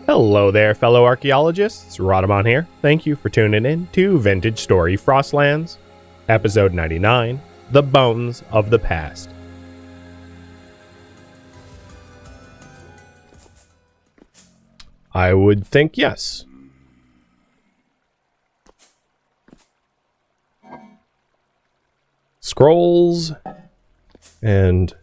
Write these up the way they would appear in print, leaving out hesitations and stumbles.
Hello there, fellow archaeologists. Rhadamant here. Thank you for tuning in to Vintage Story Frostlands, Episode 99, The Bones of the Past. I would think yes. Scrolls and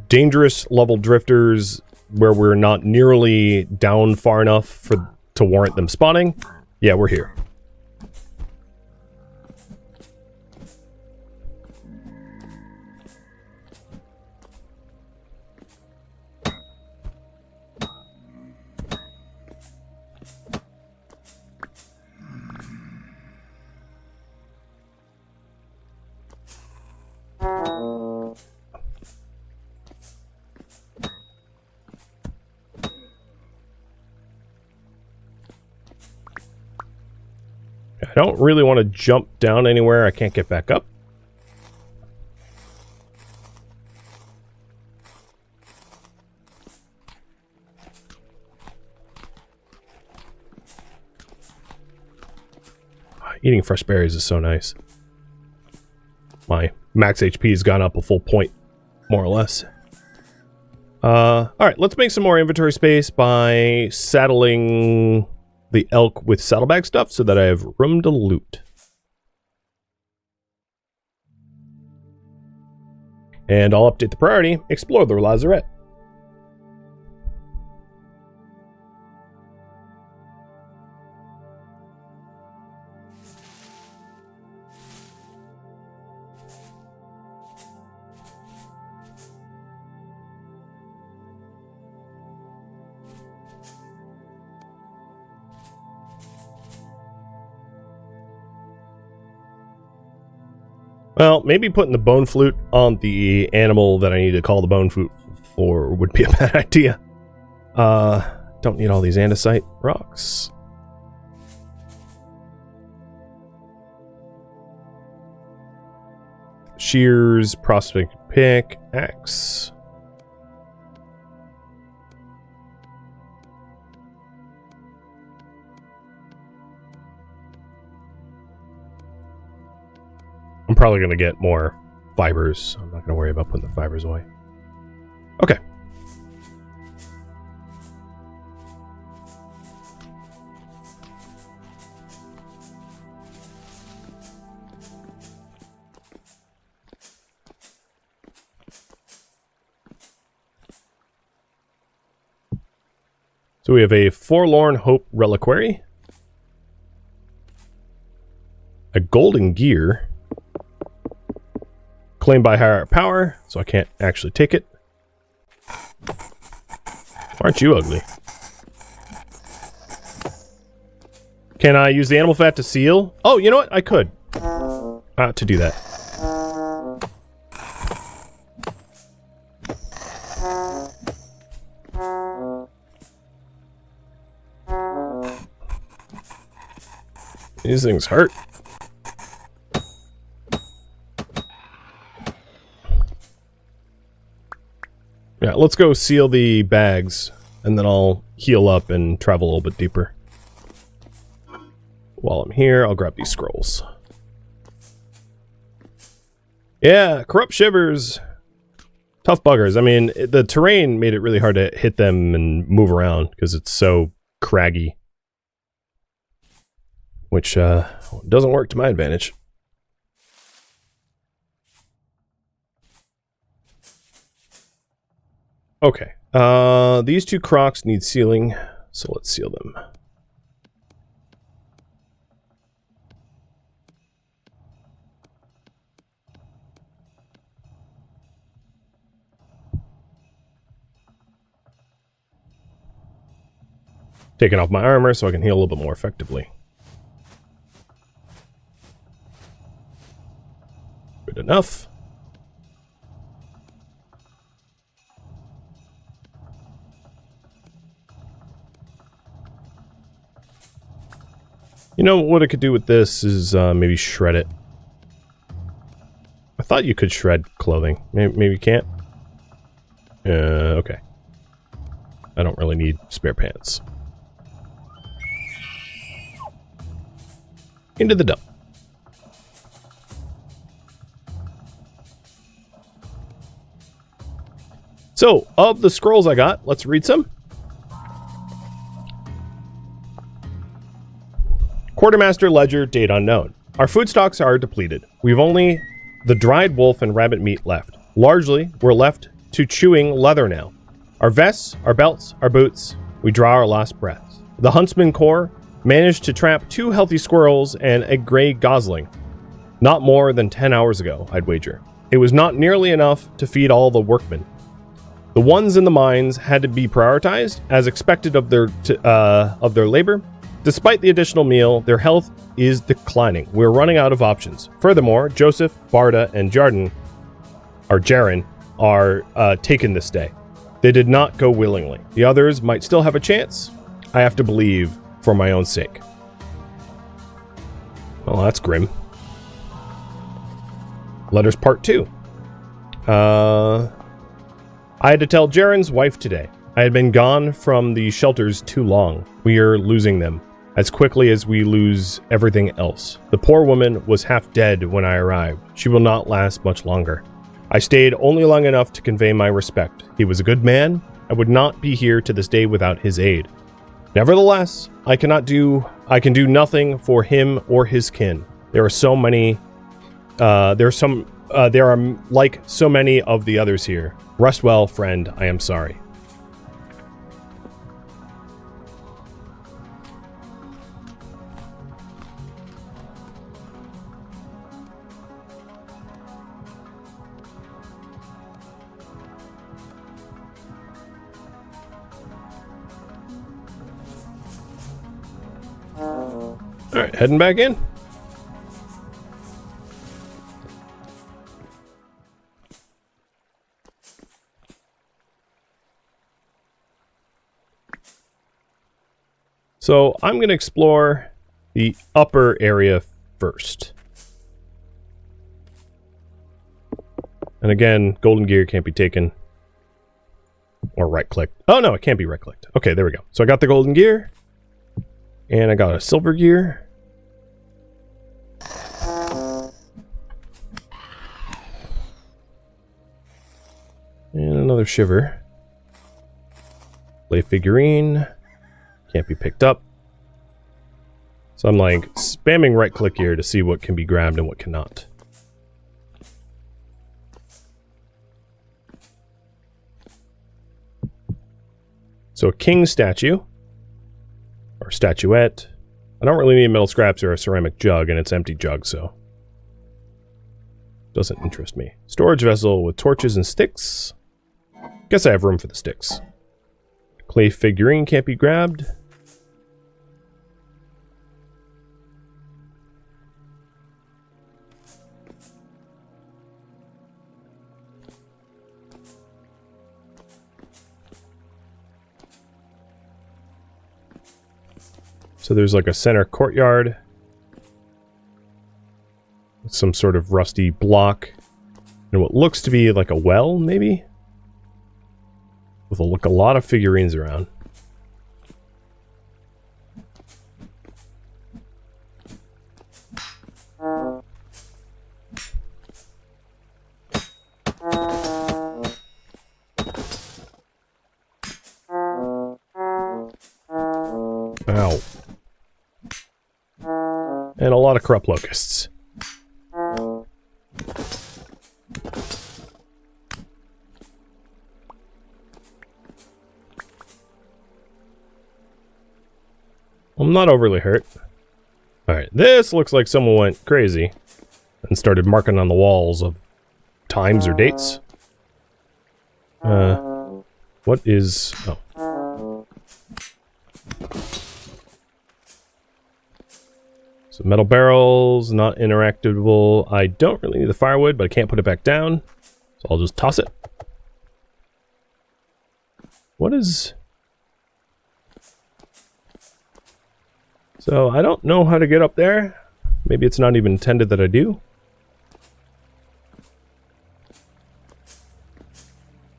dangerous level drifters where we're not nearly down far enough to warrant them spawning. Yeah, we're here. I don't really want to jump down anywhere I can't get back up. Eating fresh berries is so nice. My max HP has gone up a full point, more or less. Alright, let's make some more inventory space by saddling the elk with saddlebag stuff so that I have room to loot. And I'll update the priority, explore the Lazarette. Well, maybe putting the bone flute on the animal that I need to call the bone flute for would be a bad idea. Don't need all these andesite rocks. Shears, prospect pick, axe. I'm probably going to get more fibers, so I'm not going to worry about putting the fibers away. Okay. So we have a Forlorn Hope Reliquary, a golden gear, claimed by higher power, so I can't actually take it. Aren't you ugly? Can I use the animal fat to seal? Oh, you know what? I could. To do that. These things hurt. Yeah, let's go seal the bags, and then I'll heal up and travel a little bit deeper. While I'm here, I'll grab these scrolls. Yeah, corrupt shivers. Tough buggers. I mean, the terrain made it really hard to hit them and move around, because it's so craggy. Which, doesn't work to my advantage. Okay, these two crocs need sealing, so let's seal them. Taking off my armor so I can heal a little bit more effectively. Good enough. You know what I could do with this is maybe shred it. I thought you could shred clothing. Maybe you can't. Okay. I don't really need spare pants. Into the dump. So, of the scrolls I got, let's read some. Quartermaster Ledger, date unknown. Our food stocks are depleted. We've only the dried wolf and rabbit meat left. Largely, we're left to chewing leather now. Our vests, our belts, our boots, we draw our last breaths. The Huntsman Corps managed to trap 2 healthy squirrels and a gray gosling. Not more than 10 hours ago, I'd wager. It was not nearly enough to feed all the workmen. The ones in the mines had to be prioritized, as expected of their labor. Despite the additional meal, their health is declining. We're running out of options. Furthermore, Joseph, Barda, and Jaren are taken this day. They did not go willingly. The others might still have a chance. I have to believe for my own sake. Well, that's grim. Letters part 2. I had to tell Jaren's wife today. I had been gone from the shelters too long. We are losing them as quickly as we lose everything else. The poor woman was half dead when I arrived. She will not last much longer. I stayed only long enough to convey my respect. He was a good man. I would not be here to this day without his aid. Nevertheless, I can do nothing for him or his kin. There are so many. There are like so many of the others here. Rest well, friend. I am sorry. All right, heading back in. So I'm going to explore the upper area first. And again, golden gear can't be taken. Or right-click. Oh no, it can't be right-clicked. Okay, there we go. So I got the golden gear. And I got a silver gear. And another shiver. Play figurine. Can't be picked up. So I'm like spamming right click here to see what can be grabbed and what cannot. So a king statue. Or statuette. I don't really need metal scraps or a ceramic jug, and it's an empty jug, so doesn't interest me. Storage vessel with torches and sticks. Guess I have room for the sticks. Clay figurine can't be grabbed. So there's like a center courtyard. With some sort of rusty block. And what looks to be like a well, maybe? With a lot of figurines around. Ow. And a lot of corrupt locusts. I'm not overly hurt. Alright, this looks like someone went crazy and started marking on the walls of times or dates. What is... oh. So metal barrels, not interactable. I don't really need the firewood, but I can't put it back down. So I'll just toss it. What is... So I don't know how to get up there. Maybe it's not even intended that I do.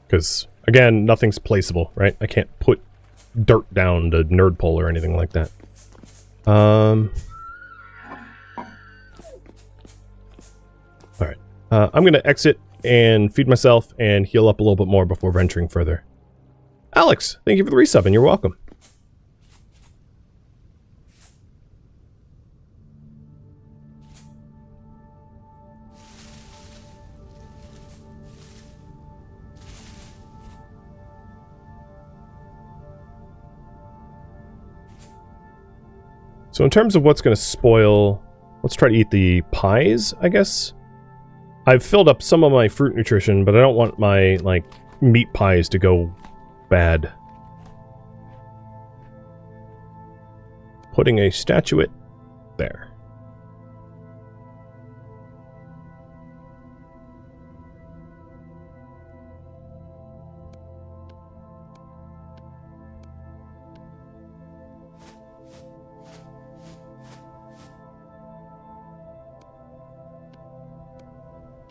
Because Again, nothing's placeable, right? I can't put dirt down to nerd pole or anything like that. Alright. I'm gonna exit and feed myself and heal up a little bit more before venturing further. Alex, thank you for the resub, and you're welcome. So in terms of what's going to spoil, let's try to eat the pies, I guess. I've filled up some of my fruit nutrition, but I don't want my, like, meat pies to go bad. Putting a statuette there.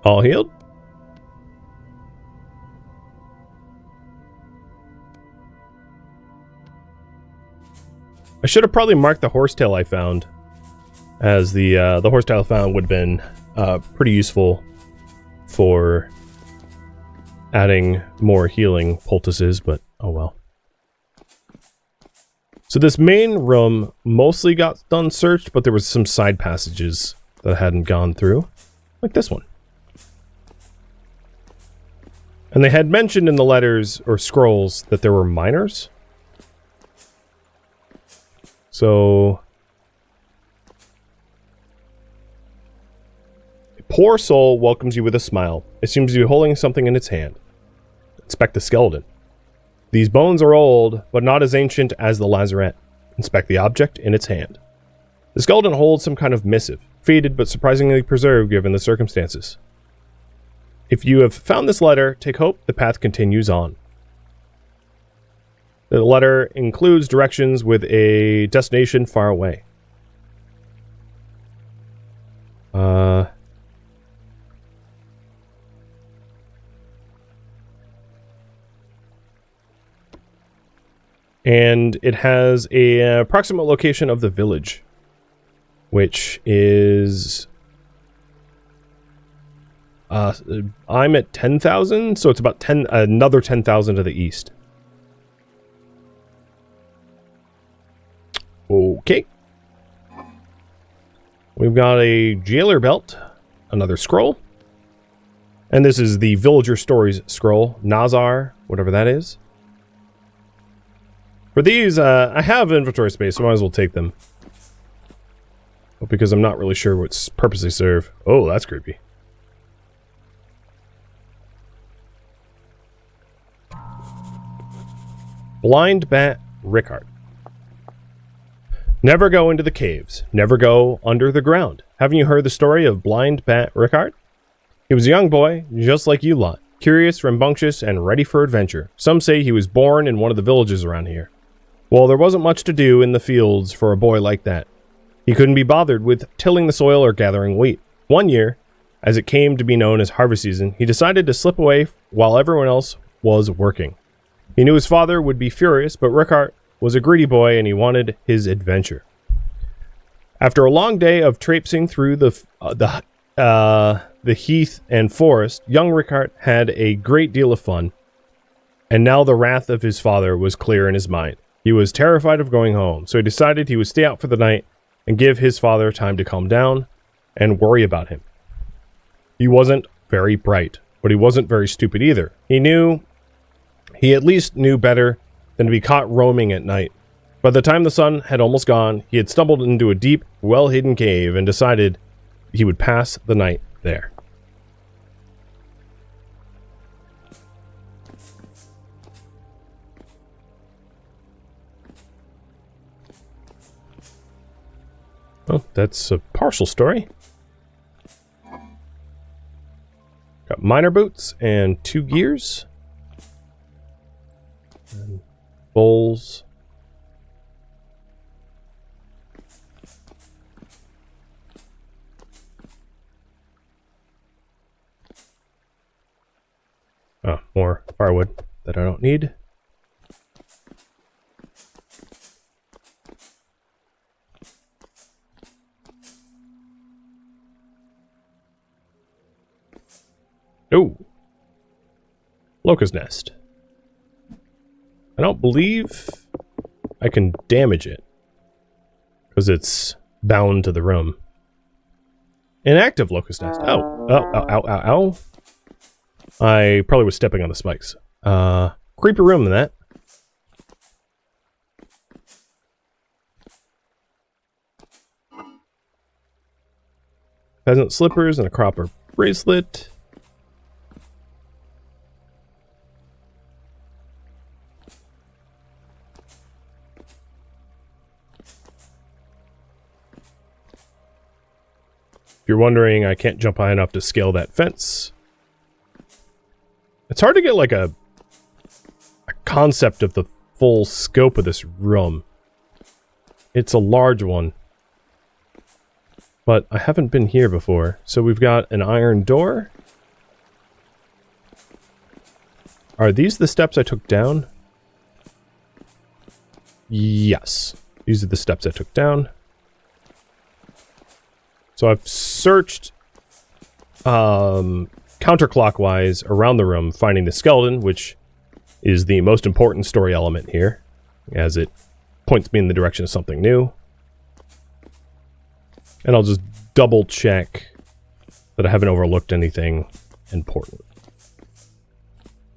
All healed? I should have probably marked the horsetail I found, as the horsetail I found would have been pretty useful for adding more healing poultices, but oh well. So this main room mostly got done searched, but there was some side passages that I hadn't gone through, like this one. And they had mentioned in the letters or scrolls that there were miners. So a poor soul welcomes you with a smile. It seems to be holding something in its hand. Inspect the skeleton. These bones are old, but not as ancient as the Lazarette. Inspect the object in its hand. The skeleton holds some kind of missive, faded but surprisingly preserved given the circumstances. If you have found this letter, take hope, the path continues on. The letter includes directions with a destination far away. And it has a approximate location of the village, which is... I'm at 10,000, so it's about another 10,000 to the east. Okay. We've got a jailer belt, another scroll, and this is the Villager Stories scroll, Nazar, whatever that is. For these, I have inventory space, so I might as well take them. But because I'm not really sure what purpose they serve. Oh, that's creepy. Blind Bat Rickard. Never go into the caves. Never go under the ground. Haven't you heard the story of Blind Bat Rickard? He was a young boy, just like you lot. Curious, rambunctious, and ready for adventure. Some say he was born in one of the villages around here. Well, there wasn't much to do in the fields for a boy like that. He couldn't be bothered with tilling the soil or gathering wheat. One year, as it came to be known as harvest season, he decided to slip away while everyone else was working. He knew his father would be furious, but Rickard was a greedy boy and he wanted his adventure. After a long day of traipsing through the heath and forest, young Rickard had a great deal of fun, and now the wrath of his father was clear in his mind. He was terrified of going home, so he decided he would stay out for the night and give his father time to calm down and worry about him. He wasn't very bright, but he wasn't very stupid either. He at least knew better than to be caught roaming at night. By the time the sun had almost gone, he had stumbled into a deep, well-hidden cave and decided he would pass the night there. Oh, that's a partial story. Got miner boots and 2 gears. And bowls. Oh, more firewood. that I don't need. Oh. Locust nest. I don't believe I can damage it, because it's bound to the room. Inactive locust nest. Oh. Oh, ow, ow, ow, ow. I probably was stepping on the spikes. Creeper room than that. Peasant slippers and a cropper bracelet. If you're wondering, I can't jump high enough to scale that fence. It's hard to get like a concept of the full scope of this room. It's a large one. But I haven't been here before. So we've got an iron door. Are these the steps I took down? Yes. These are the steps I took down. So I've searched counterclockwise around the room, finding the skeleton, which is the most important story element here, as it points me in the direction of something new. And I'll just double check that I haven't overlooked anything important.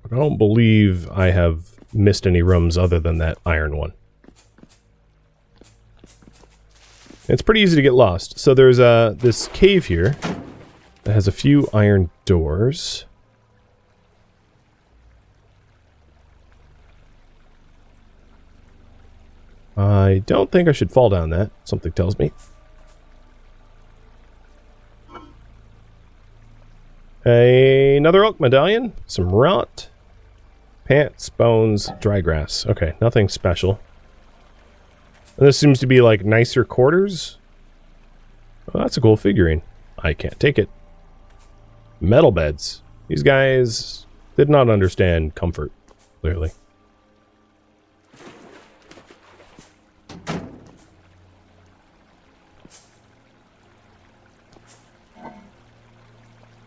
But I don't believe I have missed any rooms other than that iron one. It's pretty easy to get lost. So there's this cave here that has a few iron doors. I don't think I should fall down that, something tells me. Another oak medallion, some rot, pants, bones, dry grass. Okay, nothing special. And this seems to be like nicer quarters. Oh, that's a cool figurine. I can't take it. Metal beds. These guys did not understand comfort, clearly.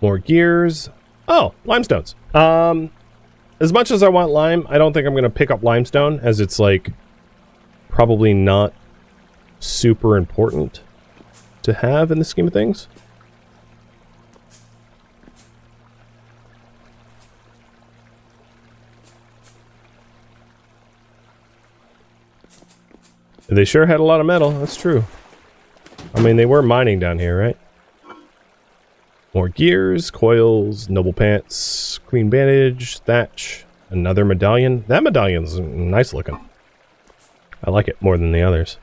More gears. Oh, limestones. As much as I want lime, I don't think I'm going to pick up limestone, as it's like probably not super important to have in the scheme of things. They sure had a lot of metal, that's true. I mean, they were mining down here, right? More gears, coils, noble pants, clean bandage, thatch, another medallion. That medallion's nice looking. I like it more than the others.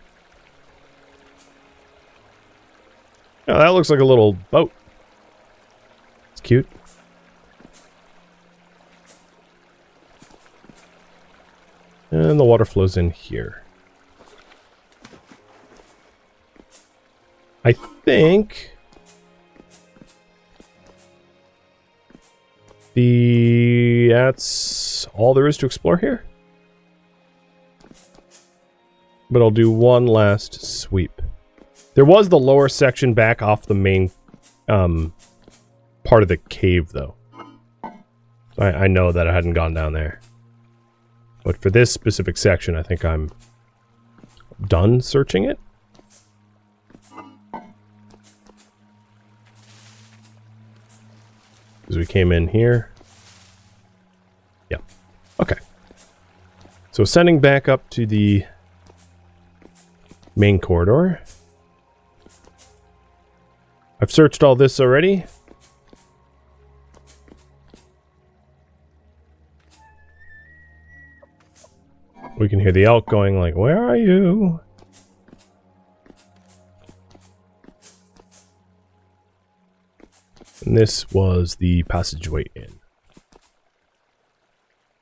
Oh, that looks like a little boat. It's cute. And the water flows in here. I think that's all there is to explore here. But I'll do one last sweep. There was the lower section back off the main part of the cave, though. I know that I hadn't gone down there. But for this specific section, I think I'm done searching it. Because we came in here. Yeah. Okay. So ascending back up to the main corridor. I've searched all this already. We can hear the elk going like, "Where are you?" And this was the passageway in.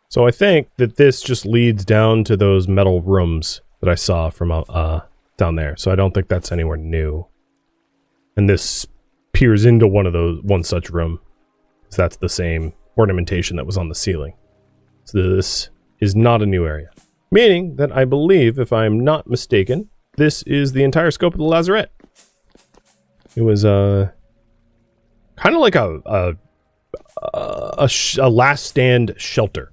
So I think that this just leads down to those metal rooms that I saw from down there. So I don't think that's anywhere new. And this peers into one such room. So that's the same ornamentation that was on the ceiling. So this is not a new area. Meaning that I believe, if I'm not mistaken, this is the entire scope of the Lazarette. It was kind of like a last stand shelter,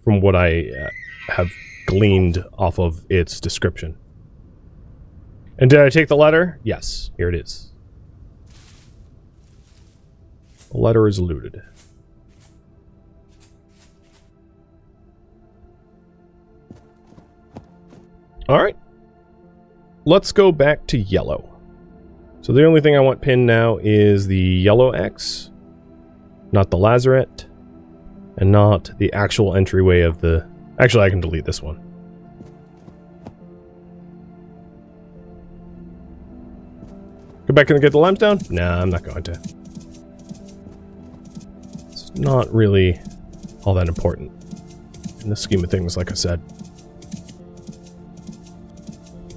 from what I have gleaned off of its description. And did I take the letter? Yes, here it is. The letter is looted. Alright. Let's go back to yellow. So the only thing I want pinned now is the yellow X, not the Lazarette, and not the actual entryway of the... Actually, I can delete this one. Go back and get the limestone? Nah, I'm not going to. It's not really all that important in the scheme of things, like I said.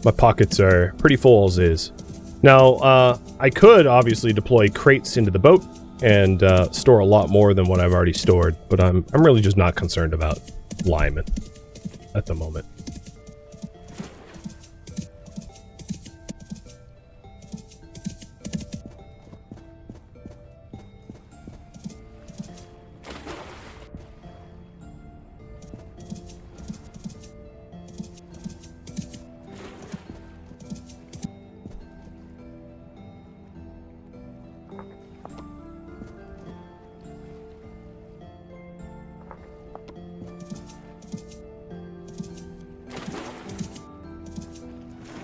My pockets are pretty full as is. Now, I could obviously deploy crates into the boat and store a lot more than what I've already stored, but I'm really just not concerned about lime at the moment.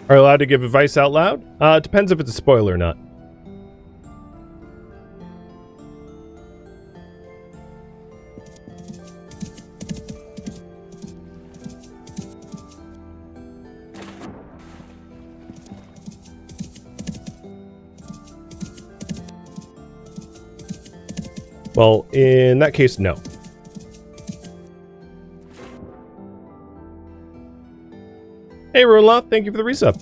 Are you allowed to give advice out loud? It depends if it's a spoiler or not. Well, in that case, no. Hey, Rola, thank you for the resub.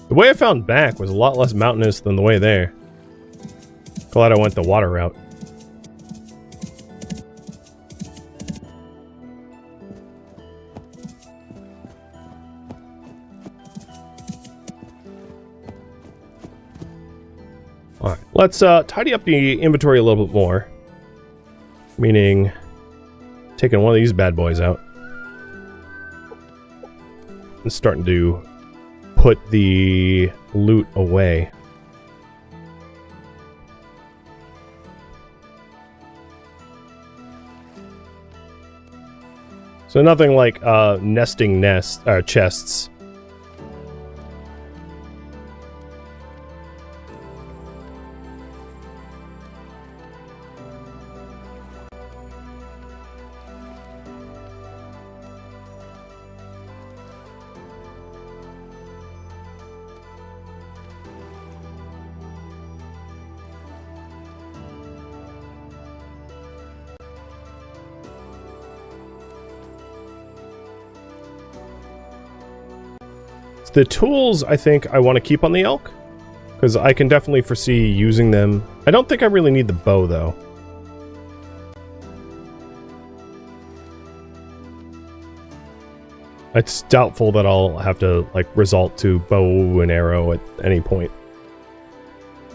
The way I found back was a lot less mountainous than the way there. Glad I went the water route. Alright, let's tidy up the inventory a little bit more. Meaning, taking one of these bad boys out. And starting to put the loot away. So nothing like nesting chests. The tools, I think I want to keep on the elk, because I can definitely foresee using them. I don't think I really need the bow, though. It's doubtful that I'll have to, like, resort to bow and arrow at any point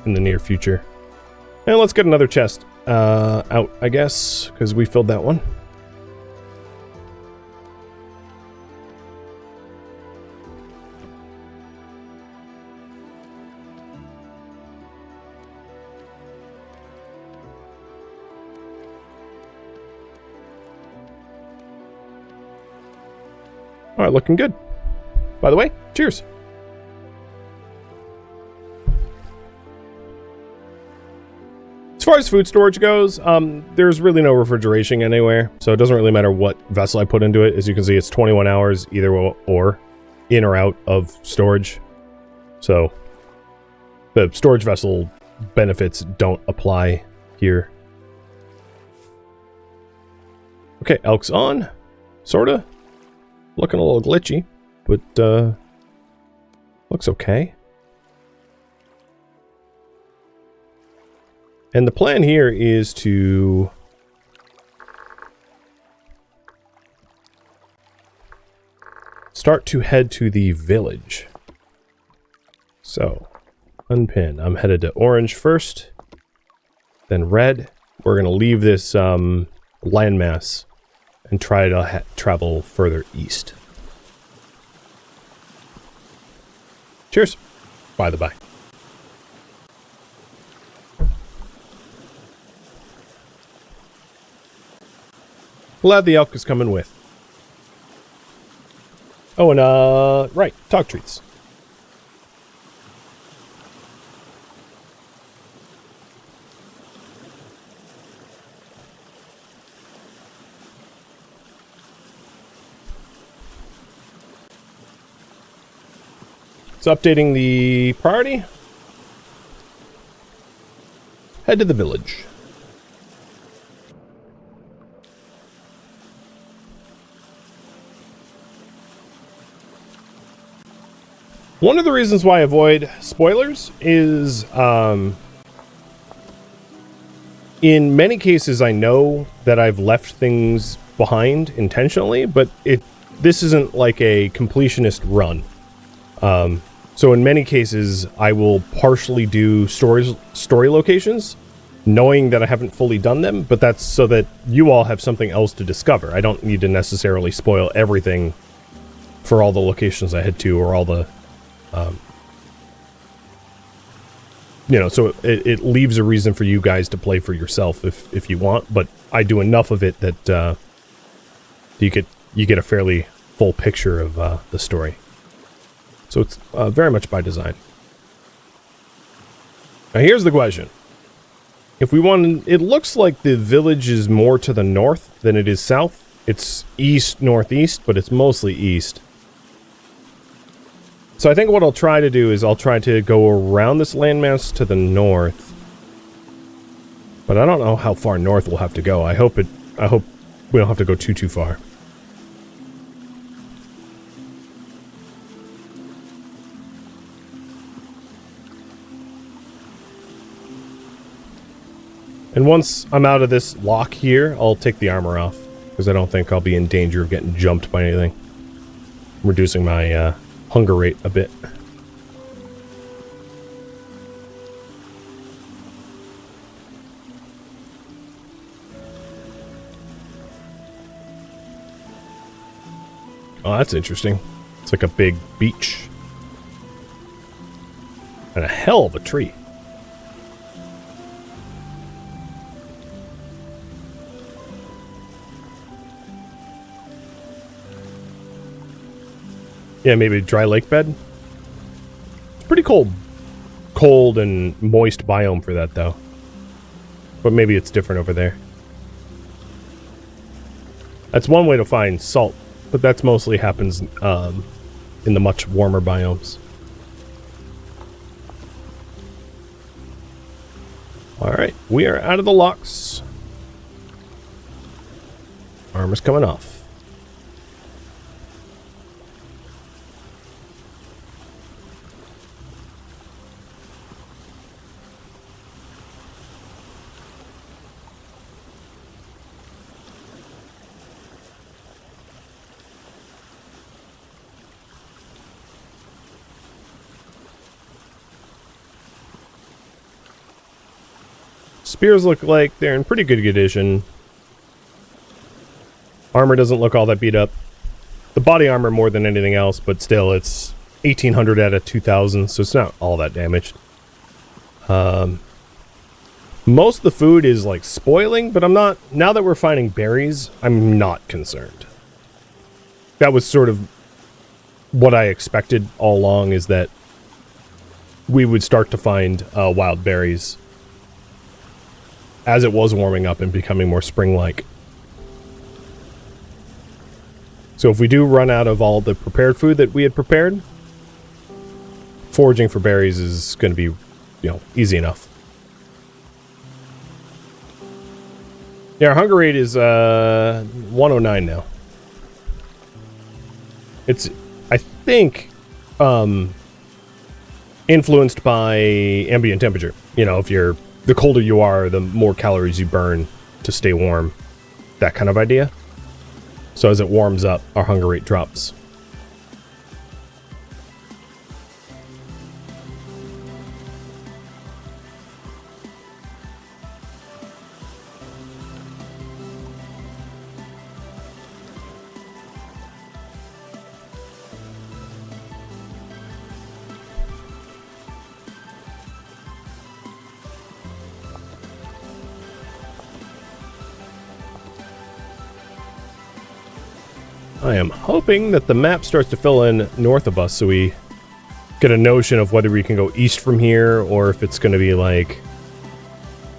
in the near future. And let's get another chest out, I guess, because we filled that one. Alright, looking good. By the way, cheers. As far as food storage goes, there's really no refrigeration anywhere, so it doesn't really matter what vessel I put into it. As you can see, it's 21 hours either or, in or out of storage. So, the storage vessel benefits don't apply here. Okay, elk's on. Sorta. Looking a little glitchy, but looks okay. And the plan here is to start to head to the village. So, unpin. I'm headed to orange first, then red. We're going to leave this landmass and try to travel further east. Cheers. By the by. Glad the elk is coming with. Oh, and right, dog treats. It's updating the priority. Head to the village. One of the reasons why I avoid spoilers is, in many cases I know that I've left things behind intentionally, but this isn't like a completionist run. So in many cases I will partially do story locations, knowing that I haven't fully done them, but that's so that you all have something else to discover. I don't need to necessarily spoil everything for all the locations I head to, or all the so it leaves a reason for you guys to play for yourself if you want, but I do enough of it that you get a fairly full picture of the story. So it's very much by design. Now here's the question. If we want, it looks like the village is more to the north than it is south. It's east-northeast, but it's mostly east. So I think what I'll try to do is I'll try to go around this landmass to the north. But I don't know how far north we'll have to go. I hope we don't have to go too far. And once I'm out of this lock here, I'll take the armor off, because I don't think I'll be in danger of getting jumped by anything. I'm reducing my hunger rate a bit. Oh, that's interesting. It's like a big beach. And a hell of a tree. Yeah, maybe a dry lake bed. It's pretty cold and moist biome for that, though. But maybe it's different over there. That's one way to find salt, but that's mostly happens in the much warmer biomes. Alright, we are out of the locks. Armor's coming off. Spears look like they're in pretty good condition. Armor doesn't look all that beat up. The body armor more than anything else, but still, it's 1800 out of 2000, so it's not all that damaged. Most of the food is like spoiling, but I'm not, now that we're finding berries, I'm not concerned. That was sort of what I expected all along, is that we would start to find wild berries as it was warming up and becoming more spring-like. So if we do run out of all the prepared food that we had prepared, foraging for berries is going to be, easy enough. Yeah, our hunger rate is 109 now. It's, I think, influenced by ambient temperature. You know, the colder you are, the more calories you burn to stay warm. That kind of idea. So as it warms up, our hunger rate drops. I am hoping that the map starts to fill in north of us so we get a notion of whether we can go east from here or if it's going to be like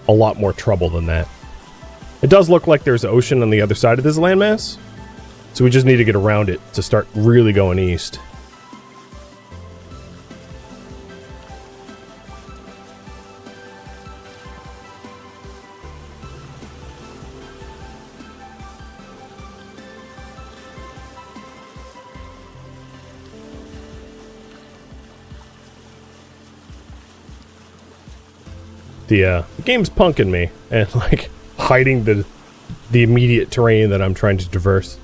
a lot more trouble than that. It does look like there's an ocean on the other side of this landmass, so we just need to get around it to start really going east. The game's punking me and like hiding the immediate terrain that I'm trying to traverse.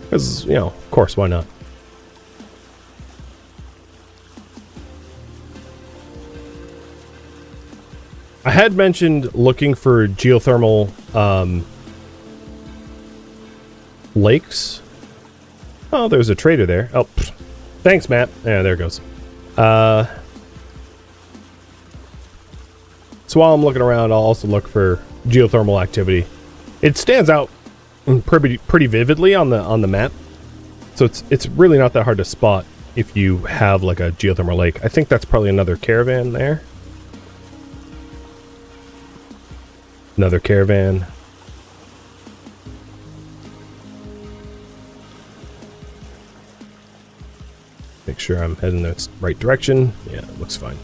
Because, you know, of course, why not? I had mentioned looking for geothermal lakes. Oh, there's a trader there. Oh, thanks, Matt. Yeah, there it goes. So while I'm looking around, I'll also look for geothermal activity. It stands out pretty vividly on the map, so it's really not that hard to spot if you have like a geothermal lake. I think that's probably another caravan there. Another caravan. Make sure I'm heading the right direction. Yeah, it looks fine.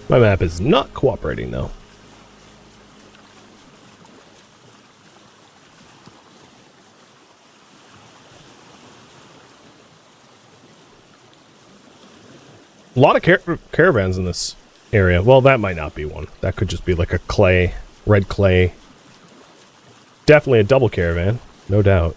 My map is not cooperating, though. A lot of caravans in this area. Well, that might not be one. That could just be like a red clay. Definitely a double caravan, no doubt.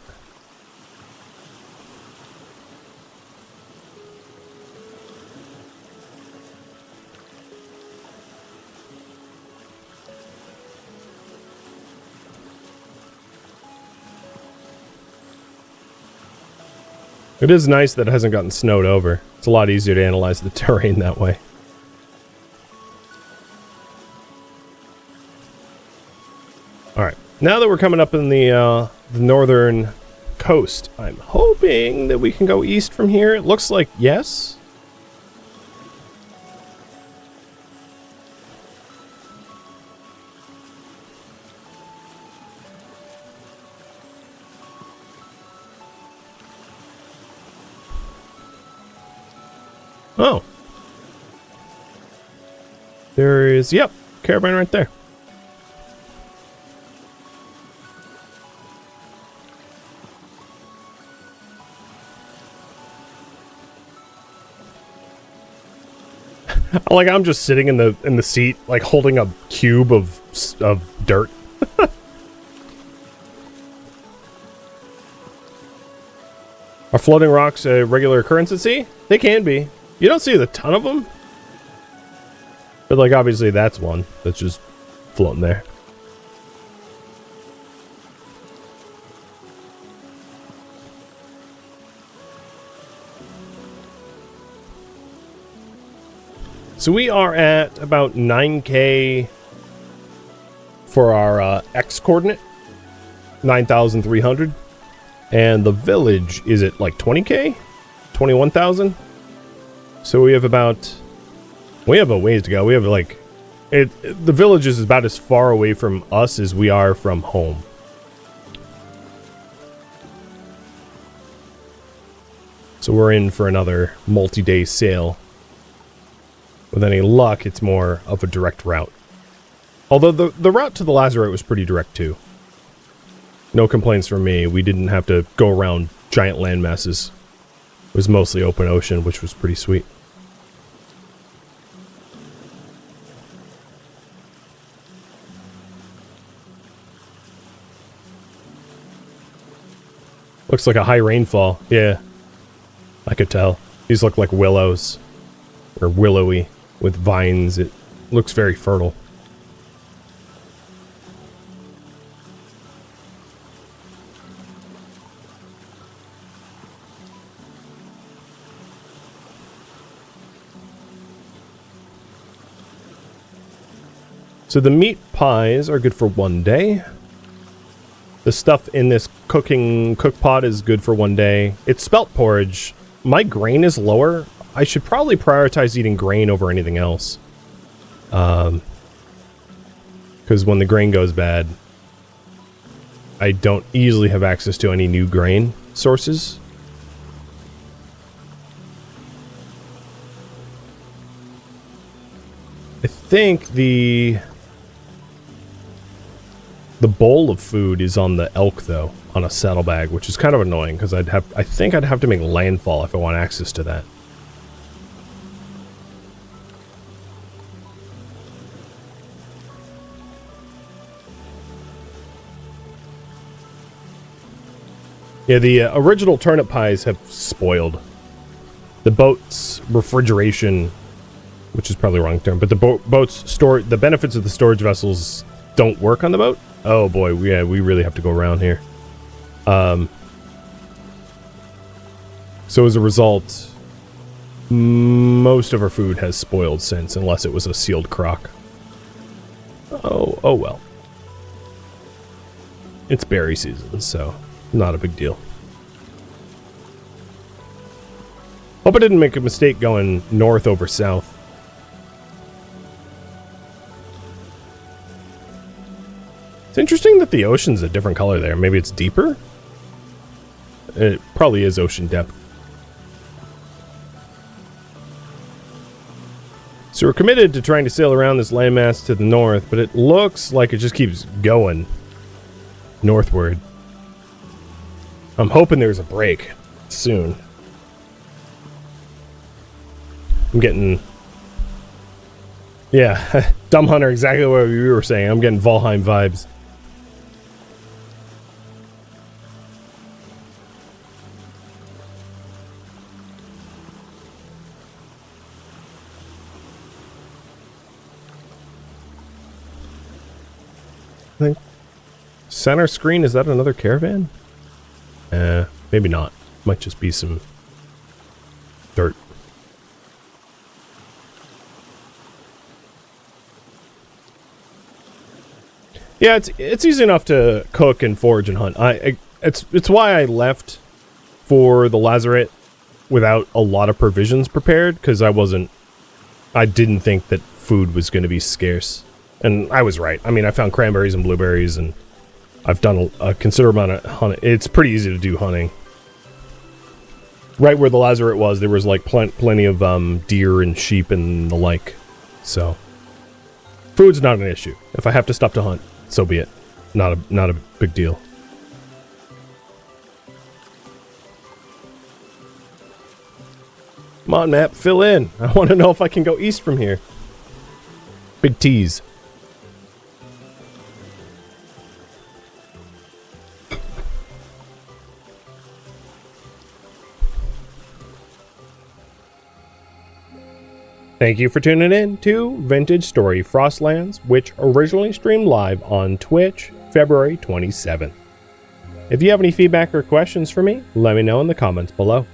It is nice that it hasn't gotten snowed over. It's a lot easier to analyze the terrain that way. Alright, now that we're coming up in the northern coast, I'm hoping that we can go east from here. It looks like yes. Oh. There is, yep, caravan right there. Like I'm just sitting in the seat, like holding a cube of dirt. Are floating rocks a regular occurrence at sea? They can be. You don't see a ton of them. But, like, obviously that's one that's just floating there. So we are at about 9K for our X coordinate. 9,300. And the village is at like 20K? 21,000? So we have a ways to go. We have like, the village is about as far away from us as we are from home. So we're in for another multi-day sail With any luck, it's more of a direct route. Although the route to the Lazarette was pretty direct too. No complaints from me. We didn't have to go around giant land masses. It was mostly open ocean, which was pretty sweet. Looks like a high rainfall. Yeah, I could tell. These look like willows. Or willowy with vines. It looks very fertile. So the meat pies are good for 1 day. The stuff in this cook pot is good for 1 day. It's spelt porridge. My grain is lower. I should probably prioritize eating grain over anything else. Because when the grain goes bad, I don't easily have access to any new grain sources. I think the bowl of food is on the elk, though, on a saddlebag, which is kind of annoying because I think I'd have to make landfall if I want access to that. Yeah, the original turnip pies have spoiled. The boat's refrigeration, which is probably the wrong term, but the boat's the benefits of the storage vessels don't work on the boat. Oh boy, yeah, we really have to go around here. So as a result, most of our food has spoiled since, unless it was a sealed crock. Oh well. It's berry season, so not a big deal. Hope I didn't make a mistake going north over south. It's interesting that the ocean's a different color there. Maybe it's deeper? It probably is ocean depth. So we're committed to trying to sail around this landmass to the north, but it looks like it just keeps going northward. I'm hoping there's a break soon. I'm getting... Yeah, Dumb Hunter, exactly what we were saying. I'm getting Valheim vibes. I think center screen, is that another caravan? Maybe not. Might just be some dirt. Yeah, it's easy enough to cook and forage and hunt. It's why I left for the Lazarette without a lot of provisions prepared, because I didn't think that food was going to be scarce. And I was right. I mean, I found cranberries and blueberries, and I've done a considerable amount of hunting. It's pretty easy to do hunting. Right where the Lazarette was, there was like plenty of deer and sheep and the like. So, food's not an issue. If I have to stop to hunt, so be it. Not a big deal. Come on, map, fill in. I want to know if I can go east from here. Big tease. Thank you for tuning in to Vintage Story Frostlands, which originally streamed live on Twitch, February 27th. If you have any feedback or questions for me, let me know in the comments below.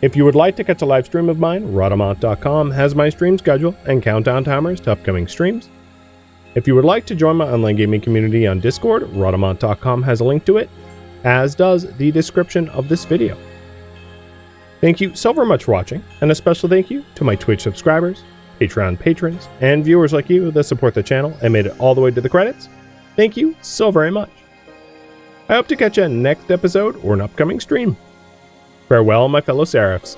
If you would like to catch a live stream of mine, Rhadamant.com has my stream schedule and countdown timers to upcoming streams. If you would like to join my online gaming community on Discord, Rhadamant.com has a link to it, as does the description of this video. Thank you so very much for watching, and a special thank you to my Twitch subscribers, Patreon patrons, and viewers like you that support the channel and made it all the way to the credits. Thank you so very much. I hope to catch you in next episode or an upcoming stream. Farewell, my fellow Seraphs.